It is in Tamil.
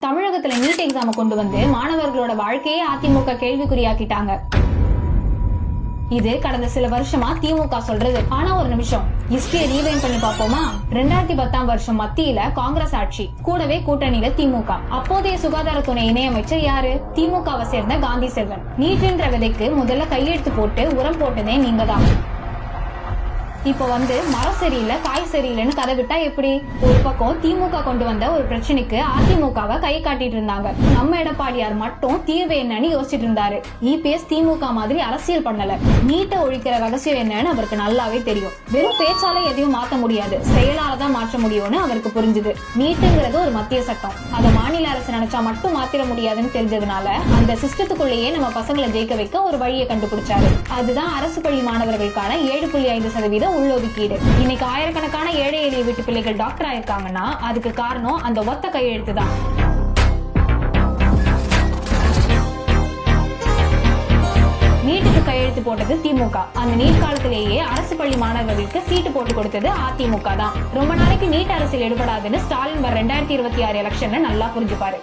தமிழகத்துல நீட் எக்ஸாம் கொண்டு வந்து மாணவர்களோட வாழ்க்கையே அதிமுக கேள்விக்குறியாக்கிட்டாங்க. இது கடந்த சில வருஷமா திமுக சொல்றது. ஆனா ஒரு நிமிஷம் ஹிஸ்டரியை ரீவைண்ட் பண்ணி பார்ப்போமா? 2010 வருஷம் மத்தியில காங்கிரஸ் ஆட்சி, கூடவே கூட்டணியில திமுக. அப்போதைய சுகாதாரத்துறை இணையமைச்சர் யாரு? திமுகவை சேர்ந்த காந்தி செல்வன். நீட்ன்ற விதைக்கு முதல்ல கையெழுத்து போட்டு உரம் போட்டதே நீங்க தான். இப்ப மரம் சரியில்லை காய் சரியில்லைன்னு கதை விட்டா எப்படி? ஒரு பக்கம் திமுக கொண்டு வந்த ஒரு பிரச்சனைக்கு அதிமுகவை கை காட்டிட்டு இருந்தாங்க. நம்ம எடப்பாடியார் மட்டும் தீர்வு என்னன்னு யோசிச்சுட்டு இருந்தாரு. இபிஎஸ் திமுக மாதிரி அரசியல் பண்ணல. நீட்டை ஒழிக்கிற ரகசியம் என்னன்னு அவருக்கு நல்லாவே தெரியும். வெறும் பேச்சால எதையும் மாத்த முடியாது, செயலால தான் மாற்ற முடியும்னு அவருக்கு புரிஞ்சுது. நீட்டுங்கிறது ஒரு மத்திய சட்டம், அதை மாநில அரசு நினைச்சா மட்டும் மாத்திர முடியாதுன்னு தெரிஞ்சதுனால அந்த சிஸ்டத்துக்குள்ளேயே நம்ம பசங்களை ஜெயிக்க வைக்க ஒரு வழியை கண்டுபிடிச்சாரு. அதுதான் அரசு பள்ளி மாணவர்களுக்கான 7.5% உள்ளொதுக்கீடு. இன்னைக்கு ஆயிரக்கணக்கான ஏழை எளிய வீட்டு பிள்ளைகள் டாக்டர் ஆயிருக்காங்கன்னா அதுக்கு காரணம் அந்த ஒத்த கையெழுத்து தான். நீட்டுக்கு கையெழுத்து போட்டது திமுக. அந்த நீட் காலத்திலேயே அரசு பள்ளி மாணவர்களுக்கு சீட்டு போட்டு கொடுத்தது அதிமுக தான். ரொம்ப நாளைக்கு நீட் அரசியல் எடுபடாதுன்னு ஸ்டாலின் 2026 எலெக்ஷன்ல நல்லா புரிஞ்சுப்பாரு.